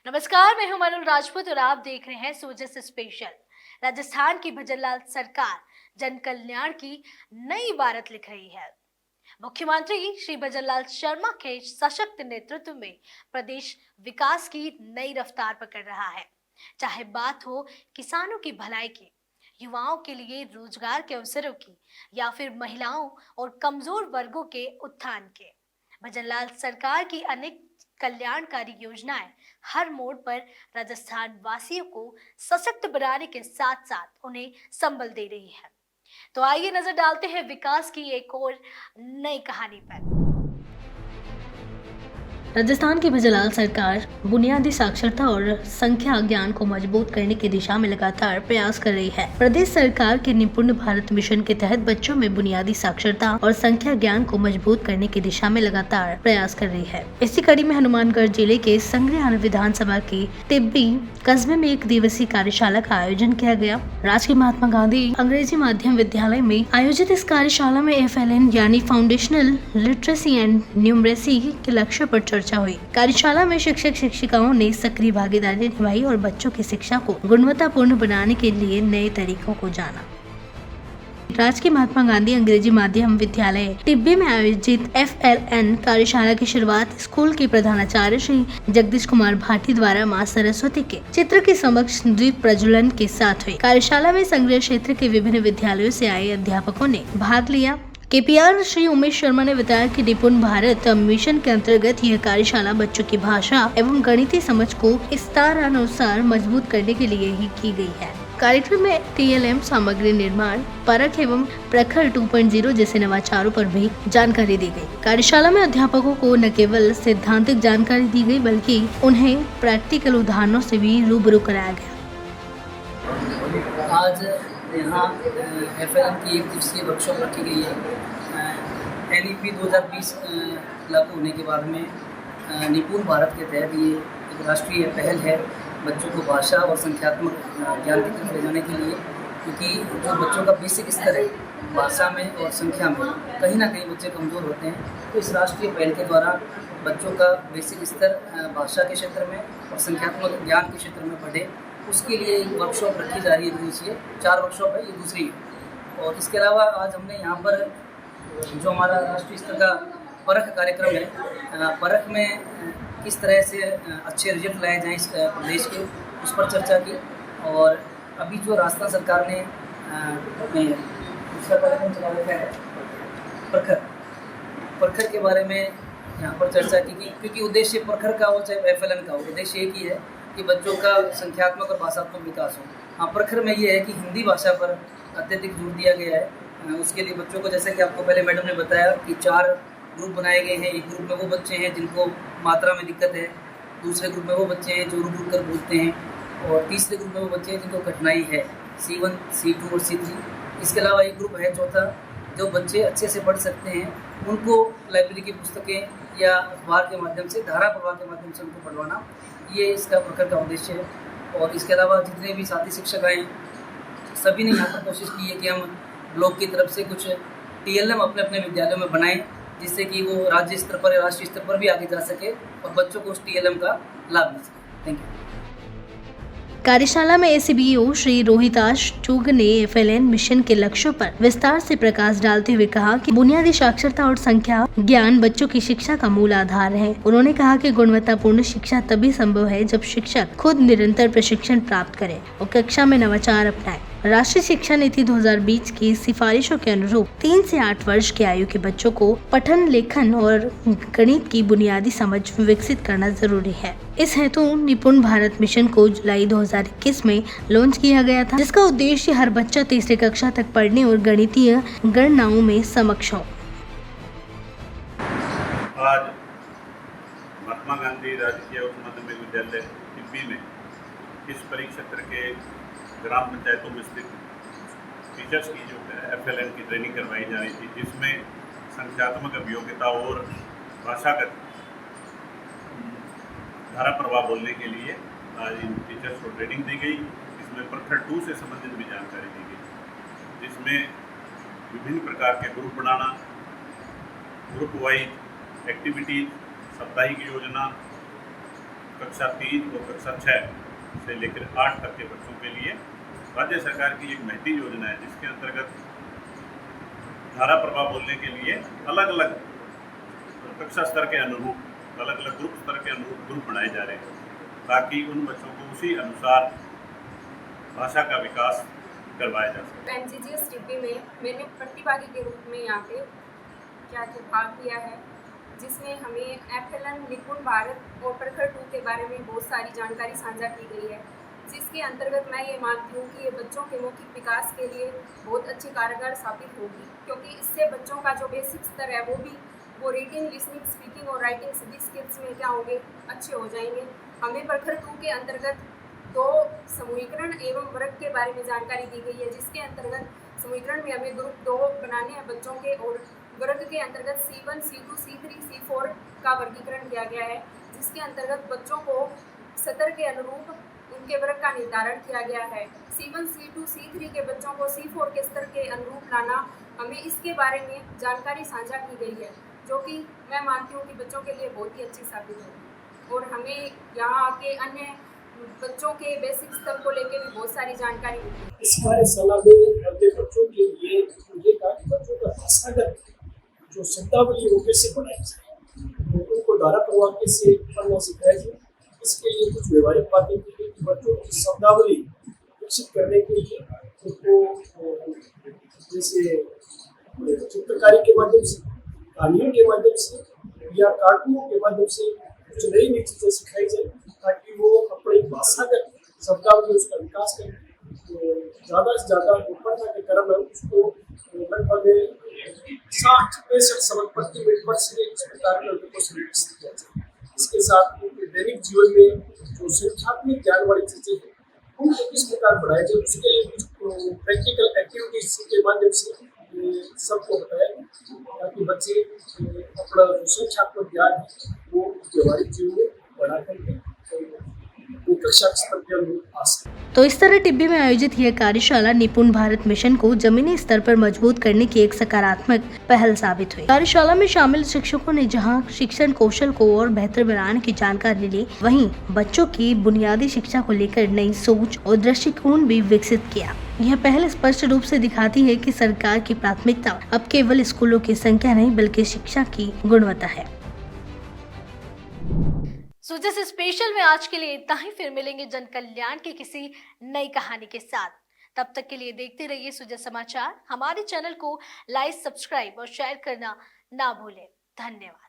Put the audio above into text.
नमस्कार, मैं हूं मनुल राजपूत और आप देख रहे हैं सोजस स्पेशल। राजस्थान की भजनलाल सरकार जन कल्याण की नई इबारत लिख रही है। मुख्यमंत्री श्री भजनलाल शर्मा के सशक्त नेतृत्व में प्रदेश विकास की नई रफ्तार पकड़ रहा है। चाहे बात हो किसानों की भलाई की, युवाओं के लिए रोजगार के अवसरों की या फिर महिलाओं और कमजोर वर्गों के उत्थान के, भजनलाल सरकार की अनेक कल्याणकारी योजनाएं हर मोड़ पर राजस्थान वासियों को सशक्त बनाने के साथ साथ उन्हें संबल दे रही है। तो आइए नजर डालते हैं विकास की एक और नई कहानी पर। राजस्थान की भजनलाल सरकार बुनियादी साक्षरता और संख्या ज्ञान को मजबूत करने की दिशा में लगातार प्रयास कर रही है। प्रदेश सरकार के निपुण भारत मिशन के तहत बच्चों में बुनियादी साक्षरता और संख्या ज्ञान को मजबूत करने की दिशा में लगातार प्रयास कर रही है। इसी कड़ी में हनुमानगढ़ जिले के संग्रहार विधानसभा की टिब्बी कस्बे में एक दिवसीय कार्यशाला का आयोजन किया गया। राजकीय महात्मा गांधी अंग्रेजी माध्यम विद्यालय में आयोजित इस कार्यशाला में FLN यानी फाउंडेशनल लिटरेसी एंड न्यूमरेसी के लक्ष्य पर चर्चा हुई। कार्यशाला में शिक्षक शिक्षिकाओं ने सक्रिय भागीदारी निभाई और बच्चों की शिक्षा को गुणवत्तापूर्ण बनाने के लिए नए तरीकों को जाना। राजकीय महात्मा गांधी अंग्रेजी माध्यम विद्यालय टिब्बी में आयोजित FLN कार्यशाला की शुरुआत स्कूल के प्रधानाचार्य श्री जगदीश कुमार भाटी द्वारा मां सरस्वती के चित्र के समक्ष दीप प्रज्वलन के साथ हुई। कार्यशाला में संग्रह क्षेत्र के विभिन्न विद्यालयों से आए अध्यापकों ने भाग लिया। KPR श्री उमेश शर्मा ने बताया कि निपुण भारत मिशन के अंतर्गत यह कार्यशाला बच्चों की भाषा एवं गणितीय समझ को स्तरानुसार मजबूत करने के लिए ही की गई है। कार्यक्रम में TLM सामग्री निर्माण, परख एवं प्रखर 2.0 जैसे नवाचारों पर भी जानकारी दी गई। कार्यशाला में अध्यापकों को न केवल सैद्धांतिक जानकारी दी गई बल्कि उन्हें प्रैक्टिकल उदाहरणों से भी रूबरू कराया गया। आज यहाँ FLN की एक दिवसीय वर्कशॉप रखी गई है। NEP 2020 लागू होने के बाद में निपुण भारत के तहत ये एक राष्ट्रीय पहल है बच्चों को भाषा और संख्यात्मक ज्ञान की तरफ ले जाने के लिए, क्योंकि जो बच्चों का बेसिक स्तर है भाषा में और संख्या में कहीं ना कहीं बच्चे कमज़ोर होते हैं। तो इस राष्ट्रीय पहल के द्वारा बच्चों का बेसिक स्तर भाषा के क्षेत्र में और संख्यात्मक ज्ञान के क्षेत्र में बढ़े, उसके लिए एक वर्कशॉप रखी जा रही है। दिवसीय 4 वर्कशॉप है, ये दूसरी है। और इसके अलावा आज हमने यहाँ पर जो हमारा राष्ट्रीय स्तर का परख कार्यक्रम है, परख में किस तरह से अच्छे रिजल्ट लाए जाएं इस प्रदेश के, उस पर चर्चा की। और अभी जो राजस्थान सरकार ने दूसरा कार्यक्रम चलाया है प्रखर के बारे में यहाँ पर चर्चा की, क्योंकि उद्देश्य प्रखर का हो चाहे FLN का हो, उद्देश्य एक ही है कि बच्चों का संख्यात्मक और भाषात्मक विकास हो। हाँ, प्रखर में ये है कि हिंदी भाषा पर अत्यधिक जोर दिया गया है। उसके लिए बच्चों को, जैसे कि आपको पहले मैडम ने बताया कि 4 ग्रुप बनाए गए हैं। एक ग्रुप में वो बच्चे हैं जिनको मात्रा में दिक्कत है, दूसरे ग्रुप में वो बच्चे हैं जो रुक कर बोलते हैं, और तीसरे ग्रुप में वो बच्चे हैं जिनको कठिनाई है, C1, C2 और C3। इसके अलावा एक ग्रुप है चौथा, जो बच्चे अच्छे से पढ़ सकते हैं, उनको लाइब्रेरी की पुस्तकें या अखबार के माध्यम से, धारा प्रवाह के माध्यम से उनको पढ़वाना, ये इसका प्रखर का उद्देश्य है। और इसके अलावा जितने भी साथी शिक्षक आए, सभी ने यहाँ पर कोशिश की है कि हम ब्लॉक की तरफ से कुछ TLM अपने अपने विद्यालयों में बनाएं, जिससे कि वो राज्य स्तर पर या राष्ट्रीय स्तर पर भी आगे जा सके और बच्चों को उस TLM का लाभ मिल सके। Thank you. कार्यशाला में ACBO श्री रोहिताश चुग ने FLN मिशन के लक्ष्यों पर विस्तार से प्रकाश डालते हुए कहा कि बुनियादी साक्षरता और संख्या ज्ञान बच्चों की शिक्षा का मूल आधार है। उन्होंने कहा कि गुणवत्तापूर्ण शिक्षा तभी संभव है जब शिक्षक खुद निरंतर प्रशिक्षण प्राप्त करें और कक्षा में नवाचार अपनाएं। राष्ट्रीय शिक्षा नीति 2020 की सिफारिशों के अनुरूप 3 से 8 वर्ष की आयु के बच्चों को पठन, लेखन और गणित की बुनियादी समझ विकसित करना जरूरी है। इस हेतु निपुण भारत मिशन को जुलाई 2021 में लॉन्च किया गया था, जिसका उद्देश्य हर बच्चा तीसरी कक्षा तक पढ़ने और गणितीय गणनाओं में समक्ष हो। आज महात्मा गांधी राजकीय उच्च माध्यमिक विद्यालय टिब्बी में इस परिक्षेत्र के ग्राम पंचायतों में स्थित टीचर्स की जो FLN की ट्रेनिंग करवाई जा रही थी, जिसमें संख्यात्मक अभियोग्यता और भाषागत धारा प्रवाह बोलने के लिए आज इन टीचर्स को ट्रेनिंग दी गई। इसमें प्रखर 2 से संबंधित भी जानकारी दी गई, जिसमें विभिन्न प्रकार के ग्रुप बनाना, ग्रुप वाइज एक्टिविटीज, साप्ताहिक योजना, कक्षा 3 और कक्षा 6 से लेकर 8 तक के बच्चों के लिए राज्य सरकार की एक महती योजना है, जिसके अंतर्गत धारा प्रवाह बोलने के लिए अलग अलग कक्षा स्तर के अनुरूप अलग अलग ग्रुप स्तर के अनुरूप ग्रुप बनाए जा रहे हैं, ताकि उन बच्चों को उसी अनुसार भाषा का विकास करवाया जा सके। NCGS टिब्बी में मैंने प्रतिभागी के रूप में यहाँ पे भाग लिया है, जिसमें हमें FLN निपुण भारत और प्रखर 2 के बारे में बहुत सारी जानकारी साझा की गई है, जिसके अंतर्गत मैं ये मानती हूँ कि ये बच्चों के मौखिक विकास के लिए बहुत अच्छी कारगर साबित होगी, क्योंकि इससे बच्चों का जो बेसिक स्तर है वो रीडिंग, लिसनिंग, स्पीकिंग और राइटिंग सभी स्किल्स में क्या होंगे, अच्छे हो जाएंगे। हमें प्रखर 2 के अंतर्गत 2 समूहीकरण एवं वर्ग के बारे में जानकारी दी गई है, जिसके अंतर्गत समूहीकरण में हमें ग्रुप 2 बनाने हैं बच्चों के, और वर्ग के अंतर्गत C1, C2, C3, C4 का वर्गीकरण किया गया है, जिसके अंतर्गत बच्चों को सत्र के अनुरूप उनके वर्ग का निर्धारण किया गया है। C1, C2, C3 के बच्चों को C4 के स्तर के अनुरूप लाना, हमें इसके बारे में जानकारी साझा की गई है, जो कि मैं मानती हूँ कि बच्चों के लिए बहुत ही अच्छी साबित होगी। और हमें यहाँ आके अन्य बच्चों के बेसिक स्तर को लेकर भी बहुत सारी जानकारी मिली। इस कार्यशाला में अपने बच्चों के लिए मुझे कहा कि बच्चों का भाषागत जो शब्दावली वो कैसे बनाई जाए, उनको धारा प्रवाह कैसे पढ़ना सिखाया जाए, इसके लिए कुछ व्यवहारिक बातें की गई कि बच्चों की शब्दावली विकसित करने के लिए उनको जैसे चित्रकारी के माध्यम से, कहानियों के माध्यम से या कार्टूनों के माध्यम से कुछ नई नई चीज़ें सिखाई जाए, ताकि वो अपनी भाषागत शब्दावली उसका विकास करें। तो ज़्यादा से ज़्यादा जो पढ़ना के क्रम है उसको लगभग 60-65 शब्द प्रति मिनट पर से इस प्रकार के उनको विकसित किया जाए। इसके साथ उनके दैनिक जीवन में जो संख्यात्मक ज्ञान वाली चीज़ें हैं उनको किस प्रकार बढ़ाया जाए, उसके लिए कुछ प्रैक्टिकल एक्टिविटीज के माध्यम से सबको बताया, ताकि बच्चे अपना जो संख्यात्मक ज्ञान है वो व्यवहारिक जीवन में बढ़ा करके कक्षा स्तर के अनुरूप आ सके। तो इस तरह टिब्बी में आयोजित यह कार्यशाला निपुण भारत मिशन को जमीनी स्तर पर मजबूत करने की एक सकारात्मक पहल साबित हुई। कार्यशाला में शामिल शिक्षकों ने जहां शिक्षण कौशल को और बेहतर बनाने की जानकारी ली, वहीं बच्चों की बुनियादी शिक्षा को लेकर नई सोच और दृष्टिकोण भी विकसित किया। यह पहल स्पष्ट रूप से दिखाती है कि सरकार की प्राथमिकता अब केवल स्कूलों की संख्या नहीं बल्कि शिक्षा की गुणवत्ता है। सुजस स्पेशल में आज के लिए इतना ही, फिर मिलेंगे जन कल्याण की किसी नई कहानी के साथ। तब तक के लिए देखते रहिए सुजस समाचार। हमारे चैनल को लाइक, सब्सक्राइब और शेयर करना ना भूलें। धन्यवाद।